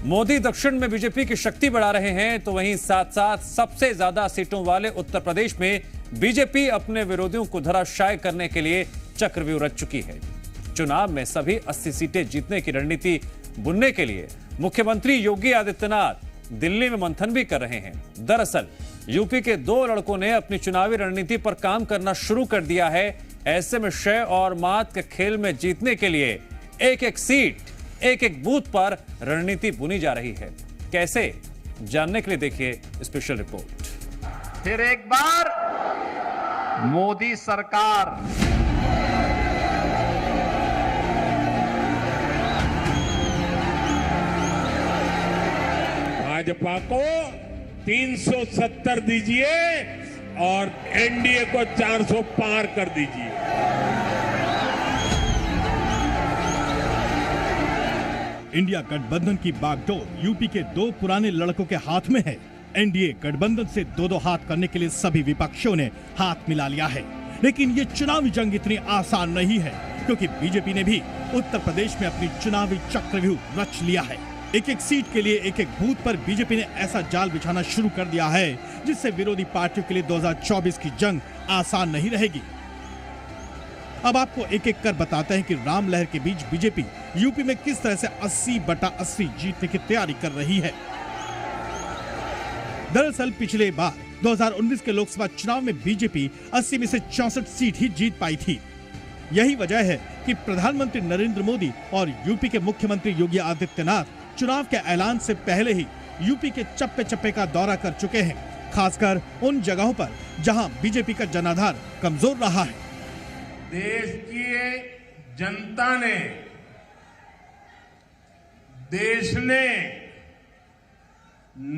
मोदी दक्षिण में बीजेपी की शक्ति बढ़ा रहे हैं, तो वहीं साथ साथ सबसे ज्यादा सीटों वाले उत्तर प्रदेश में बीजेपी अपने विरोधियों को धराशायी करने के लिए चक्रव्यूह रच चुकी है। चुनाव में सभी 80 सीटें जीतने की रणनीति बुनने के लिए मुख्यमंत्री योगी आदित्यनाथ दिल्ली में मंथन भी कर रहे हैं। दरअसल यूपी के 2 लड़कों ने अपनी चुनावी रणनीति पर काम करना शुरू कर दिया है। ऐसे में शय और मात के खेल में जीतने के लिए एक एक सीट, एक एक बूथ पर रणनीति बुनी जा रही है। कैसे, जानने के लिए देखिए स्पेशल रिपोर्ट। फिर एक बार मोदी सरकार। भाजपा को 370 दीजिए और एनडीए को 400 पार कर दीजिए। इंडिया गठबंधन की बागडोर यूपी के 2 पुराने लड़कों के हाथ में है। एनडीए गठबंधन से 2-2 हाथ करने के लिए सभी विपक्षियों ने हाथ मिला लिया है। लेकिन ये चुनावी जंग इतनी आसान नहीं है, क्योंकि बीजेपी ने भी उत्तर प्रदेश में अपनी चुनावी चक्रव्यूह रच लिया है। एक एक सीट के लिए एक एक बूथ पर बीजेपी ने ऐसा जाल बिछाना शुरू कर दिया है, जिससे विरोधी पार्टियों के लिए 2024 की जंग आसान नहीं रहेगी। अब आपको एक एक कर बताते हैं कि राम लहर के बीच बीजेपी यूपी में किस तरह से 80/80 जीतने की तैयारी कर रही है। दरअसल पिछले बार 2019 के लोकसभा चुनाव में बीजेपी 80 में से 64 सीट ही जीत पाई थी। यही वजह है कि प्रधानमंत्री नरेंद्र मोदी और यूपी के मुख्यमंत्री योगी आदित्यनाथ चुनाव के ऐलान से पहले ही यूपी के चप्पे चप्पे का दौरा कर चुके हैं, खासकर उन जगहों पर जहां बीजेपी का जनाधार कमजोर रहा है। देश की जनता ने, देश ने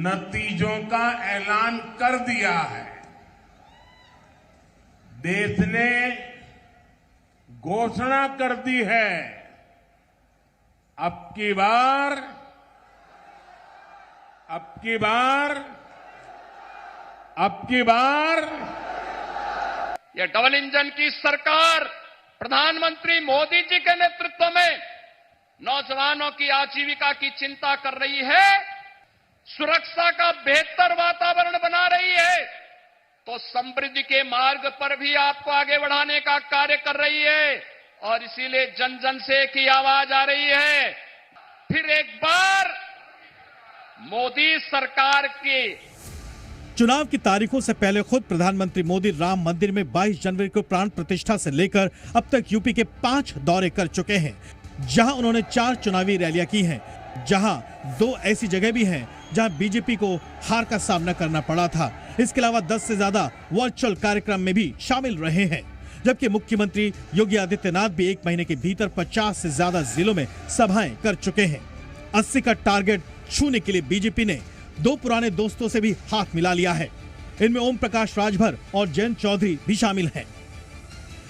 नतीजों का ऐलान कर दिया है। देश ने घोषणा कर दी है, अब की बार ये डबल इंजन की सरकार प्रधानमंत्री मोदी जी के नेतृत्व में नौजवानों की आजीविका की चिंता कर रही है, सुरक्षा का बेहतर वातावरण बना रही है, तो समृद्धि के मार्ग पर भी आपको आगे बढ़ाने का कार्य कर रही है। और इसीलिए जन जन से एक ही आवाज आ रही है, फिर एक बार मोदी सरकार की। चुनाव की तारीखों से पहले खुद प्रधानमंत्री मोदी राम मंदिर में 22 जनवरी को प्राण प्रतिष्ठा से लेकर अब तक यूपी के 5 दौरे कर चुके हैं, जहां उन्होंने 4 चुनावी रैलियां की हैं, जहां 2 ऐसी जगह भी हैं जहां बीजेपी को हार का सामना करना पड़ा था। इसके अलावा 10 से ज्यादा वर्चुअल कार्यक्रम में भी शामिल रहे हैं, जबकि मुख्यमंत्री योगी आदित्यनाथ भी 1 महीने के भीतर 50 से ज्यादा जिलों में सभाएं कर चुके हैं। 80 का टारगेट छूने के लिए बीजेपी ने 2 पुराने दोस्तों से भी हाथ मिला लिया है। इनमें ओम प्रकाश राजभर और जयंत चौधरी भी शामिल हैं।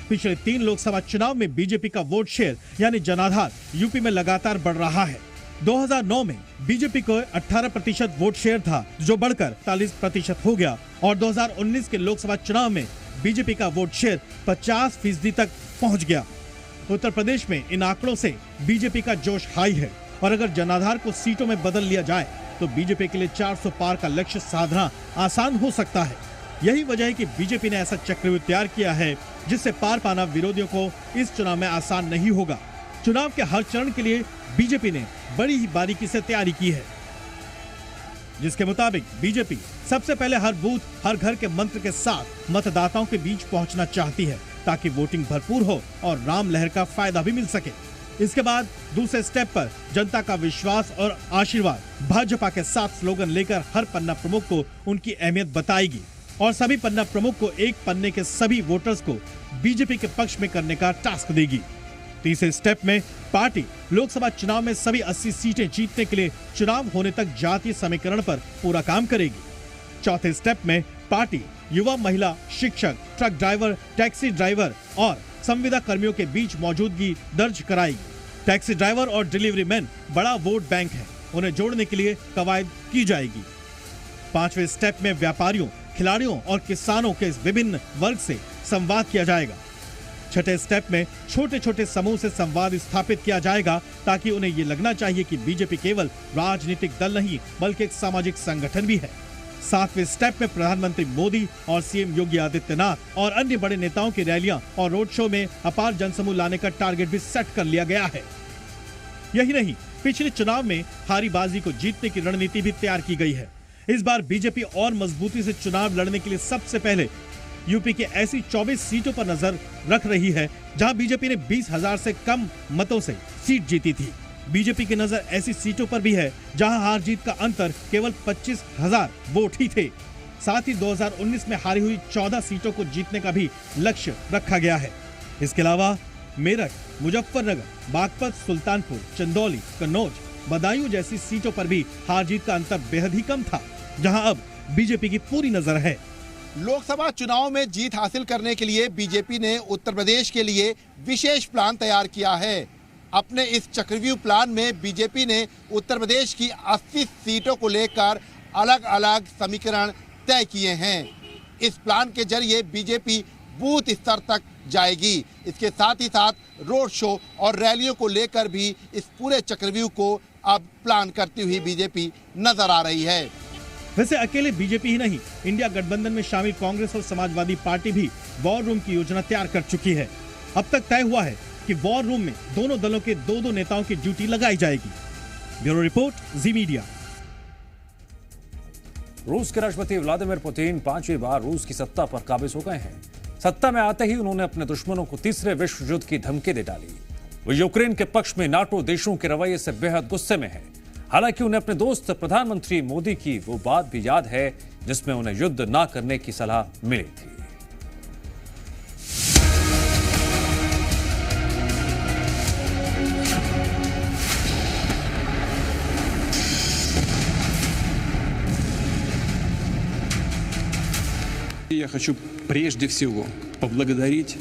पिछले 3 लोकसभा चुनाव में बीजेपी का वोट शेयर यानी जनाधार यूपी में लगातार बढ़ रहा है। 2009 में बीजेपी को 18% वोट शेयर था, जो बढ़कर 40% हो गया, और 2019 के लोकसभा चुनाव में बीजेपी का वोट शेयर 50% तक पहुंच गया। उत्तर प्रदेश में इन आंकड़ों से बीजेपी का जोश हाई है, और अगर जनाधार को सीटों में बदल लिया जाए तो बीजेपी के लिए 400 पार का लक्ष्य साधना आसान हो सकता है। यही वजह है कि बीजेपी ने ऐसा चक्रव्यूह तैयार किया है, जिससे पार पाना विरोधियों को इस चुनाव में आसान नहीं होगा। चुनाव के हर चरण के लिए बीजेपी ने बड़ी ही बारीकी से तैयारी की है, जिसके मुताबिक बीजेपी सबसे पहले हर बूथ, हर घर के मंत्र के साथ मतदाताओं के बीच पहुंचना चाहती है, ताकि वोटिंग भरपूर हो और राम लहर का फायदा भी मिल सके। इसके बाद दूसरे स्टेप पर जनता का विश्वास और आशीर्वाद भाजपा के साथ स्लोगन लेकर हर पन्ना प्रमुख को उनकी अहमियत बताएगी, और सभी पन्ना प्रमुख को एक पन्ने के सभी वोटर्स को बीजेपी के पक्ष में करने का टास्क देगी। तीसरे स्टेप में पार्टी लोकसभा चुनाव में सभी 80 सीटें जीतने के लिए चुनाव होने तक जातीय समीकरण पर पूरा काम करेगी। चौथे स्टेप में पार्टी युवा, महिला, शिक्षक, ट्रक ड्राइवर, टैक्सी ड्राइवर और संविदा कर्मियों के बीच मौजूदगी दर्ज कराएगी। टैक्सी ड्राइवर और डिलीवरी मैन बड़ा वोट बैंक है, उन्हें जोड़ने के लिए कवायद की जाएगी। पांचवें स्टेप में व्यापारियों, खिलाड़ियों और किसानों के विभिन्न वर्ग से संवाद किया जाएगा। छठे स्टेप में छोटे छोटे समूह से संवाद स्थापित किया जाएगा ताकि उन्हें ये लगना चाहिए कि बीजेपी केवल राजनीतिक दल नहीं बल्कि एक सामाजिक संगठन भी है। सातवें स्टेप में प्रधानमंत्री मोदी और सीएम योगी आदित्यनाथ और अन्य बड़े नेताओं की रैलियां और रोड शो में अपार जनसमूह लाने का टारगेट भी सेट कर लिया गया है। यही नहीं, पिछले चुनाव में हारी बाजी को जीतने की रणनीति भी तैयार की गई है। इस बार बीजेपी और मजबूती से चुनाव लड़ने के लिए सबसे पहले यूपी के ऐसी 24 सीटों पर नजर रख रही है जहां बीजेपी ने 20,000 से कम मतों से सीट जीती थी। बीजेपी की नजर ऐसी सीटों पर भी है जहां हार जीत का अंतर केवल 25,000 वोट ही थे। साथ ही 2019 में हारी हुई 14 सीटों को जीतने का भी लक्ष्य रखा गया है। इसके अलावा मेरठ, मुजफ्फरनगर, बागपत, सुल्तानपुर, चंदौली, कन्नौज, बदायूं जैसी सीटों पर भी हार जीत का अंतर बेहद ही कम था, जहां अब बीजेपी की पूरी नजर है। लोकसभा चुनाव में जीत हासिल करने के लिए बीजेपी ने उत्तर प्रदेश के लिए विशेष प्लान तैयार किया है। अपने इस चक्रव्यूह प्लान में बीजेपी ने उत्तर प्रदेश की 80 सीटों को लेकर अलग अलग समीकरण तय किए हैं। इस प्लान के जरिए बीजेपी बूथ स्तर तक जाएगी। इसके साथ ही साथ रोड शो और रैलियों को लेकर भी इस पूरे चक्रव्यूह को अब प्लान करती हुई बीजेपी नजर आ रही है। वैसे अकेले बीजेपी ही नहीं, इंडिया गठबंधन में शामिल कांग्रेस और समाजवादी पार्टी भी वॉर रूम की योजना तैयार कर चुकी है। अब तक तय हुआ है कि वॉर रूम में दोनों दलों के 2-2 नेताओं की ड्यूटी लगाई जाएगी। ब्यूरो रिपोर्ट, जी मीडिया। रूस के राष्ट्रपति व्लादिमीर पुतिन 5वीं बार रूस की सत्ता पर काबिज हो गए हैं। सत्ता में आते ही उन्होंने अपने दुश्मनों को तीसरे विश्व युद्ध की धमकी दे डाली। वो यूक्रेन के पक्ष में नाटो देशों के रवैये से बेहद गुस्से में है। हालांकि उन्हें अपने दोस्त प्रधानमंत्री मोदी की वो बात भी याद है जिसमें उन्हें युद्ध न करने की सलाह मिली थी। Я хочу прежде всего поблагодарить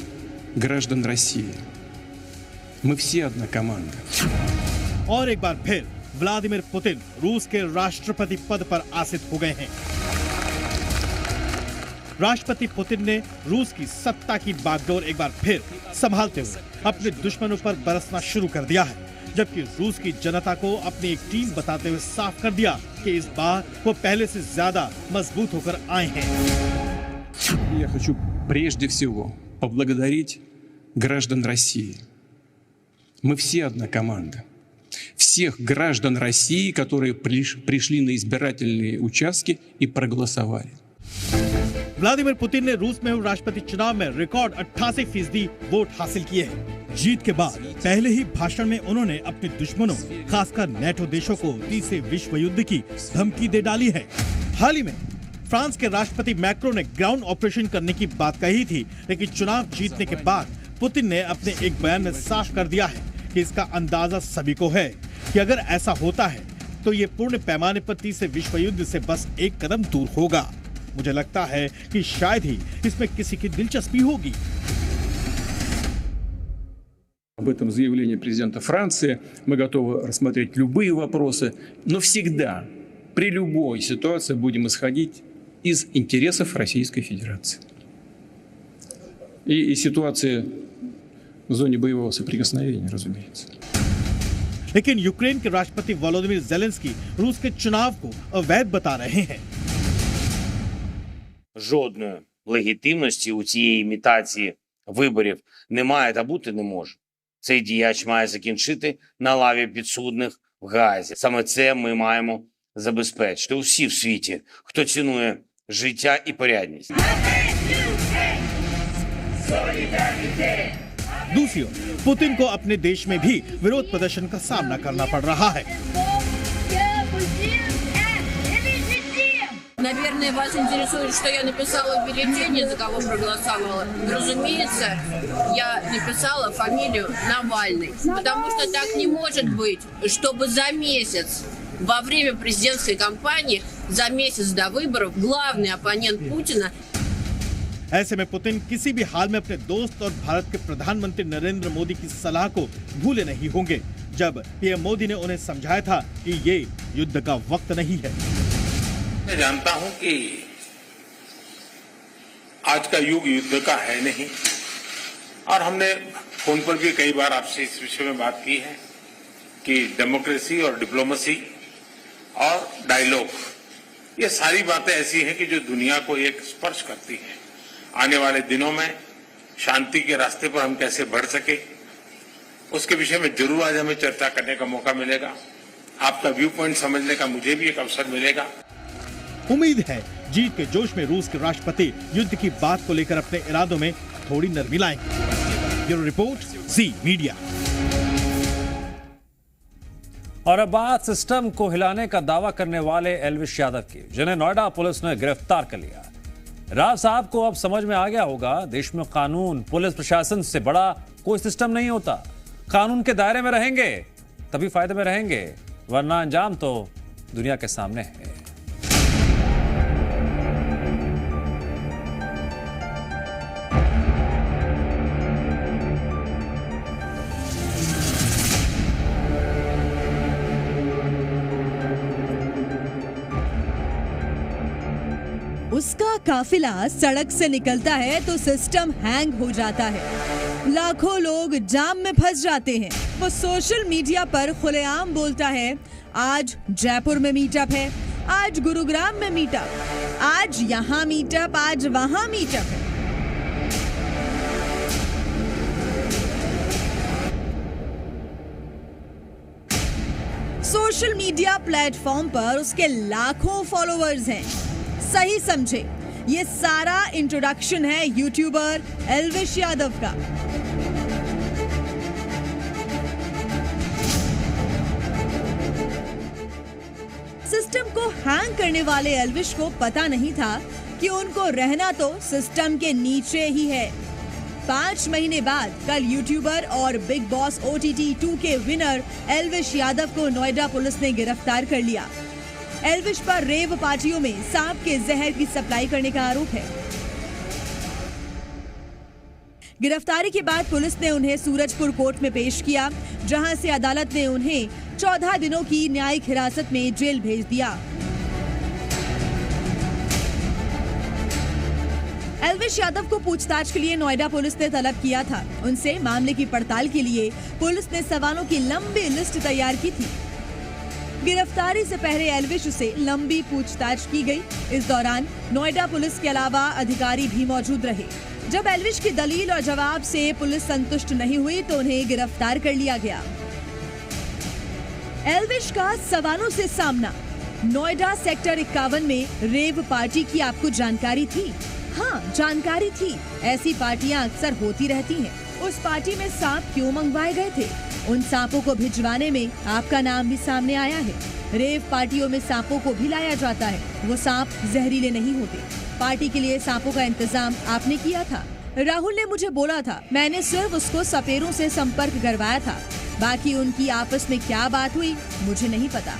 граждан России. Мы все одна команда. और एक बार फिर व्लादिमीर पुतिन रूस के राष्ट्रपति पद पर आसीन हो गए हैं। राष्ट्रपति पुतिन ने रूस की सत्ता की बागडोर एक बार फिर संभालते हुए अपने दुश्मनों पर बरसना शुरू कर दिया है, जबकि रूस की जनता को अपनी एक टीम बताते हुए साफ कर दिया कि इस बार वो पहले से ज्यादा मजबूत होकर आए हैं। Я хочу прежде всего поблагодарить граждан России. Мы все одна команда. Всех граждан России, которые пришли на избирательные участки и проголосовали. व्लादिमीर पुतिन ने रूस में हुए राष्ट्रपति चुनाव में रिकॉर्ड 88% वोट हासिल किए हैं। जीत के बाद पहले ही भाषण में उन्होंने अपने दुश्मनों, खासकर नेटो देशों को तीसरे विश्व युद्ध की धमकी दे डाली है। हाल ही में फ्रांस के राष्ट्रपति मैक्रो ने ग्राउंड ऑपरेशन करने की बात कही थी, लेकिन चुनाव जीतने के बाद पुतिन ने अपने एक बयान में साफ कर दिया है कि इसका अंदाजा सभी को है कि अगर ऐसा होता है तो ये पूर्ण पैमाने पर तीसरे विश्व युद्ध से बस एक कदम दूर होगा। मुझे लगता है कि शायद ही इसमें किसी की दिलचस्पी होगी। Об этом заявлении президента Франции. Мы готовы рассмотреть любые вопросы, но всегда, при любой ситуации будем исходить из интересов Российской Федерации. И ситуации в зоне боевого соприкосновения, разумеется. लेकिन यूक्रेन के राष्ट्रपति वोलोदिमीर ज़ेलेंस्की रूस के चुनाव को अवैध बता रहे हैं। Жодної легітимності у цієї імітації виборів немає та бути не може. Цей діяч має закінчити на лаві підсудних в Гаазі. Саме це ми маємо забезпечити усі в світі, хто цінує життя і порядність. दूसरी ओर पुतिन को अपने देश में भी विरोध प्रदर्शन का सामना करना पड़ रहा है। Наверное, вас интересует, что я написала в бюллетене, за кого проголосовала. Разумеется, я написала фамилию Навальный, потому что так не может быть, чтобы за месяц во время президентской кампании, за месяц до выборов, главный оппонент Путина. ऐसे में पुतिन किसी भी हाल में अपने दोस्त और भारत के प्रधानमंत्री नरेंद्र मोदी की सलाह को भूले नहीं होंगे, जब पीएम मोदी ने उन्हें समझाया था कि ये युद्ध का वक्त नहीं है। मैं जानता हूं कि आज का युग युद्ध का है नहीं, और हमने फोन पर भी कई बार आपसे इस विषय में बात की है कि डेमोक्रेसी और डिप्लोमेसी और डायलॉग, ये सारी बातें ऐसी हैं कि जो दुनिया को एक स्पर्श करती है। आने वाले दिनों में शांति के रास्ते पर हम कैसे बढ़ सके, उसके विषय में जरूर आज हमें चर्चा करने का मौका मिलेगा। आपका व्यू पॉइंट समझने का मुझे भी एक अवसर मिलेगा। उम्मीद है जीत के जोश में रूस के राष्ट्रपति युद्ध की बात को लेकर अपने इरादों में थोड़ी नरमी लाएंगे। ब्यूरो रिपोर्ट, जी मीडिया। और अब बात सिस्टम को हिलाने का दावा करने वाले एल्विश यादव की, जिन्हें नोएडा पुलिस ने गिरफ्तार कर लिया। राव साहब को अब समझ में आ गया होगा, देश में कानून, पुलिस प्रशासन से बड़ा कोई सिस्टम नहीं होता। कानून के दायरे में रहेंगे तभी फायदे में रहेंगे, वरना अंजाम तो दुनिया के सामने है। उसका काफिला सड़क से निकलता है तो सिस्टम हैंग हो जाता है। लाखों लोग जाम में फंस जाते हैं। वो सोशल मीडिया पर खुलेआम बोलता है, आज जयपुर में मीटअप है, आज गुरुग्राम में मीटअप, आज यहाँ मीटअप, आज वहाँ मीटअप है। सोशल मीडिया प्लेटफॉर्म पर उसके लाखों फॉलोअर्स हैं। सही समझे, ये सारा इंट्रोडक्शन है यूट्यूबर एल्विश यादव का। सिस्टम को हैंग करने वाले एल्विश को पता नहीं था कि उनको रहना तो सिस्टम के नीचे ही है। 5 महीने बाद कल यूट्यूबर और बिग बॉस OTT 2 के विनर एल्विश यादव को नोएडा पुलिस ने गिरफ्तार कर लिया। एल्विश पर रेव पार्टियों में सांप के जहर की सप्लाई करने का आरोप है। गिरफ्तारी के बाद पुलिस ने उन्हें सूरजपुर कोर्ट में पेश किया, जहां से अदालत ने उन्हें 14 दिनों की न्यायिक हिरासत में जेल भेज दिया। एल्विश यादव को पूछताछ के लिए नोएडा पुलिस ने तलब किया था। उनसे मामले की पड़ताल के लिए पुलिस ने सवालों की लंबी लिस्ट तैयार की थी। गिरफ्तारी से पहले एल्विश से लंबी पूछताछ की गई। इस दौरान नोएडा पुलिस के अलावा अधिकारी भी मौजूद रहे। जब एल्विश की दलील और जवाब से पुलिस संतुष्ट नहीं हुई तो उन्हें गिरफ्तार कर लिया गया। एल्विश का सवालों से सामना। नोएडा सेक्टर 51 में रेव पार्टी की आपको जानकारी थी? हाँ, जानकारी थी। ऐसी पार्टियां अक्सर होती रहती हैं। उस पार्टी में सांप क्यों मंगवाए गए थे? उन सांपों को भिजवाने में आपका नाम भी सामने आया है। रेव पार्टियों में सांपों को भी लाया जाता है। वो सांप जहरीले नहीं होते। पार्टी के लिए सांपों का इंतजाम आपने किया था। राहुल ने मुझे बोला था, मैंने सिर्फ उसको सपेरों से संपर्क करवाया था। बाकी उनकी आपस में क्या बात हुई मुझे नहीं पता।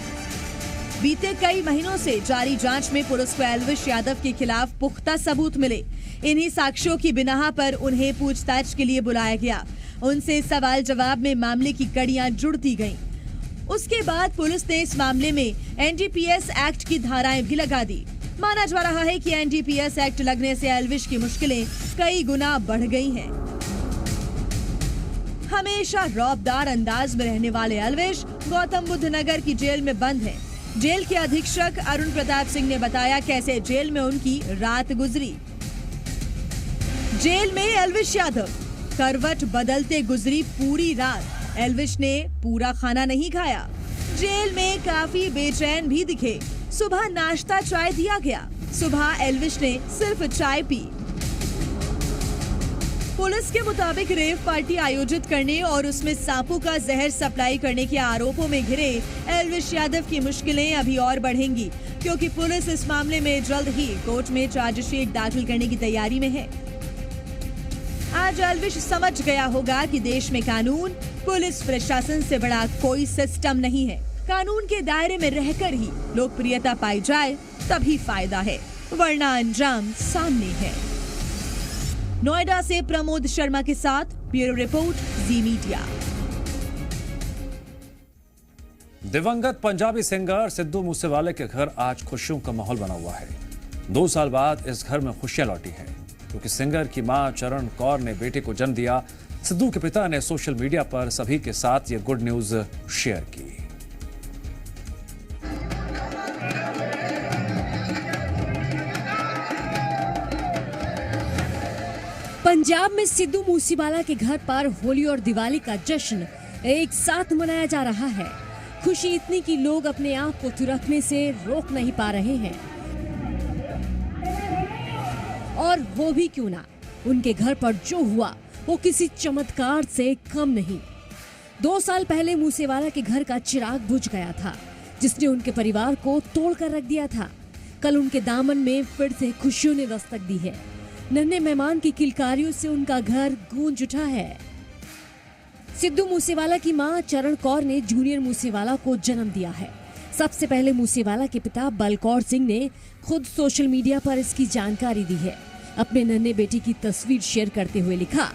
बीते कई महीनों से जारी जांच में पुलिस को एल्विश यादव के खिलाफ पुख्ता सबूत मिले। इन्हीं साक्ष्यों की बिनाह पर उन्हें पूछताछ के लिए बुलाया गया। उनसे सवाल जवाब में मामले की कड़ियां जुड़ती गईं। उसके बाद पुलिस ने इस मामले में NDPS एक्ट की धाराएं भी लगा दी। माना जा रहा है कि NDPS एक्ट लगने से एल्विश की मुश्किलें कई गुना बढ़ गई हैं। हमेशा रौबदार अंदाज में रहने वाले एल्विश गौतम बुद्ध नगर की जेल में बंद हैं। जेल के अधीक्षक अरुण प्रताप सिंह ने बताया कैसे जेल में उनकी रात गुजरी। जेल में एल्विश यादव करवट बदलते गुजरी पूरी रात। एल्विश ने पूरा खाना नहीं खाया। जेल में काफी बेचैन भी दिखे। सुबह नाश्ता चाय दिया गया। सुबह एल्विश ने सिर्फ चाय पी। पुलिस के मुताबिक रेव पार्टी आयोजित करने और उसमें सांपों का जहर सप्लाई करने के आरोपों में घिरे एल्विश यादव की मुश्किलें अभी और बढ़ेंगी, क्योंकि पुलिस इस मामले में जल्द ही कोर्ट में चार्जशीट दाखिल करने की तैयारी में है। आज एल्विश समझ गया होगा कि देश में कानून, पुलिस प्रशासन से बड़ा कोई सिस्टम नहीं है। कानून के दायरे में रहकर ही लोकप्रियता पाई जाए तभी फायदा है, वरना अंजाम सामने है। नोएडा से प्रमोद शर्मा के साथ ब्यूरो रिपोर्ट, जी मीडिया। दिवंगत पंजाबी सिंगर सिद्धू मूसेवाले के घर आज खुशियों का माहौल बना हुआ है। 2 साल बाद इस घर में खुशियां लौटी हैं। क्योंकि सिंगर की मां चरण कौर ने बेटे को जन्म दिया। सिद्धू के पिता ने सोशल मीडिया पर सभी के साथ ये गुड न्यूज शेयर की। पंजाब में सिद्धू मूसेवाला के घर पर होली और दिवाली का जश्न एक साथ मनाया जा रहा है। खुशी इतनी कि लोग अपने आप को थिरकने से रोक नहीं पा रहे हैं। और वो भी क्यों ना, उनके घर पर जो हुआ वो किसी चमत्कार से कम नहीं। 2 साल पहले मूसेवाला के घर का चिराग बुझ गया था, जिसने उनके परिवार को तोड़कर रख दिया था। कल उनके दामन में फिर से खुशियों ने दस्तक दी है। नन्हे मेहमान की किलकारियों से उनका घर गूंज उठा है। सिद्धू मूसेवाला की मां चरण कौर ने जूनियर मूसेवाला को जन्म दिया है। सबसे पहले मूसेवाला के पिता बलकौर सिंह ने खुद सोशल मीडिया पर इसकी जानकारी दी है। अपने नन्हे बेटे की तस्वीर शेयर करते हुए लिखा,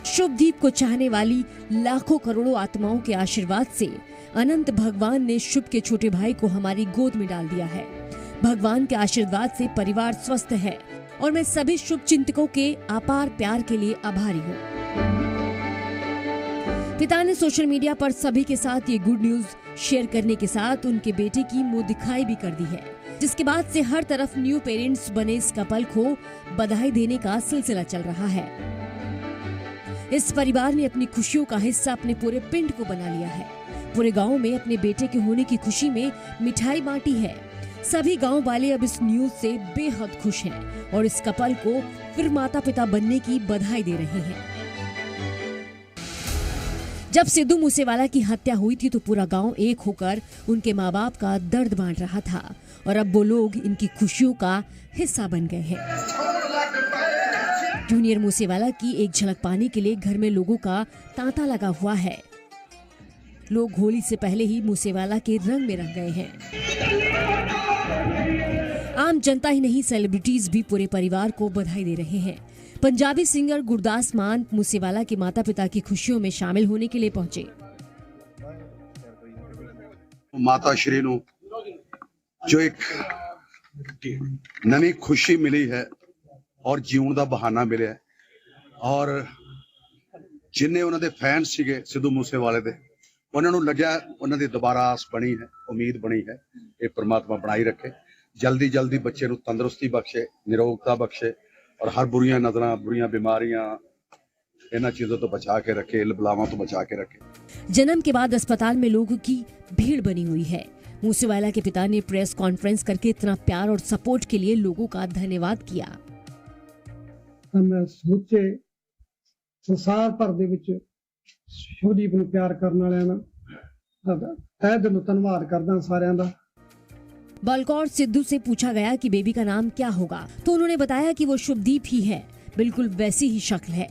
शुभदीप को चाहने वाली लाखों करोड़ों आत्माओं के आशीर्वाद से अनंत भगवान ने शुभ के छोटे भाई को हमारी गोद में डाल दिया है। भगवान के आशीर्वाद से परिवार स्वस्थ है और मैं सभी शुभ चिंतकों के अपार प्यार के लिए आभारी हूँ। पिता ने सोशल मीडिया पर सभी के साथ ये गुड न्यूज शेयर करने के साथ उनके बेटे की मुंह दिखाई भी कर दी है, जिसके बाद से हर तरफ न्यू पेरेंट्स बने इस कपल को बधाई देने का सिलसिला चल रहा है। इस परिवार ने अपनी खुशियों का हिस्सा अपने पूरे पिंड को बना लिया है। पूरे गांव में अपने बेटे के होने की खुशी में मिठाई बांटी है। सभी गांव वाले अब इस न्यूज से बेहद खुश हैं और इस कपल को फिर माता पिता बनने की बधाई दे रहे हैं। जब सिद्धू मूसेवाला की हत्या हुई थी तो पूरा गांव एक होकर उनके माँ बाप का दर्द बांट रहा था और अब वो लोग इनकी खुशियों का हिस्सा बन गए हैं। जूनियर मूसेवाला की एक झलक पाने के लिए घर में लोगों का तांता लगा हुआ है। लोग होली से पहले ही मूसेवाला के रंग में रंग गए हैं। आम जनता ही नहीं, सेलिब्रिटीज भी पूरे परिवार को बधाई दे रहे हैं। पंजाबी सिंगर गुरदास मान मूसेवाला के माता पिता की खुशियों में शामिल होने के लिए पहुंचे। माता श्री ਨੂੰ जो एक नवी खुशी मिली है और जीवन का बहाना मिले और जिन्हें उन्होंने फैन सीगे सिद्धू मूसेवाले दे उन्होंने लग्या उन्होंने दोबारा आस बनी है, उम्मीद बनी है। ये परमात्मा बनाई रखे, जल्दी जल्दी बच्चे ਨੂੰ तंदुरुस्ती बख्शे, निरोगता बख्शे और हर बुरियां नजरां, बुरियां बीमारियां इन चीजों तो बचा के रखे, बलावां तो बचा के रखे। जन्म के बाद अस्पताल में लोगों की भीड़ बनी हुई है। मूसेवाला के पिता ने प्रेस कॉन्फ्रेंस करके इतना प्यार और सपोर्ट के लिए लोगों का धन्यवाद किया। मैं सोचे संसार भर दे विच शुभदीप नूं प्यार करन वालियां दा तहे दिलों धन्नवाद करदा सारियां दा। बलकौर सिद्धू से पूछा गया कि बेबी का नाम क्या होगा तो उन्होंने बताया कि वो शुभदीप ही है, बिल्कुल वैसी ही शक्ल है।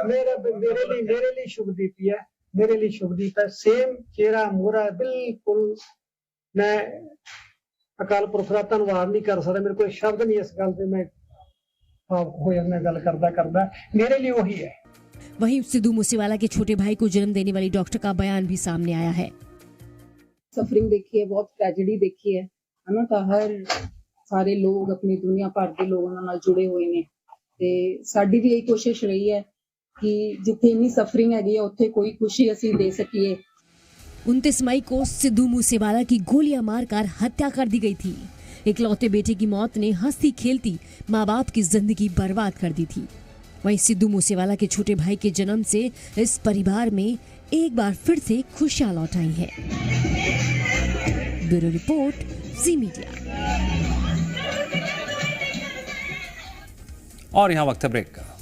मेरे लिए शुभदीप ही है, मेरे लिए शुभदीप है, सेम चेहरा मोरा बिल्कुल। मैं अकाल पुरख दा धन्नवाद नहीं कर सकता, मेरे कोई शब्द नहीं इस गल ते। मैं गल करदा मेरे लिए वही है। वहीं सिद्धू मूसेवाला के छोटे भाई को जन्म देने वाली डॉक्टर का बयान भी सामने आया है। सफरिंग देखी है, बहुत ट्रेजेडी देखी है ना, तो हर सारे लोग अपनी दुनिया भर के लोगों नाल जुड़े हुए ने ते साडी भी यही कोशिश रही है कि जिथे इन्नी सफरिंग है उत्थे कोई खुशी असी दे सकिए। 29 मई को सिद्धू मूसेवाला की गोलियां मारकर हत्या कर दी गई थी। इकलौते बेटे की मौत ने हंसती खेलती माँ बाप की जिंदगी बर्बाद कर दी थी। वहीं सिद्धू मूसेवाला के छोटे भाई के जन्म से इस परिवार में एक बार फिर से खुशियां लौट आई है। ब्यूरो रिपोर्ट, जी मीडिया। और यहाँ वक्त है ब्रेक का।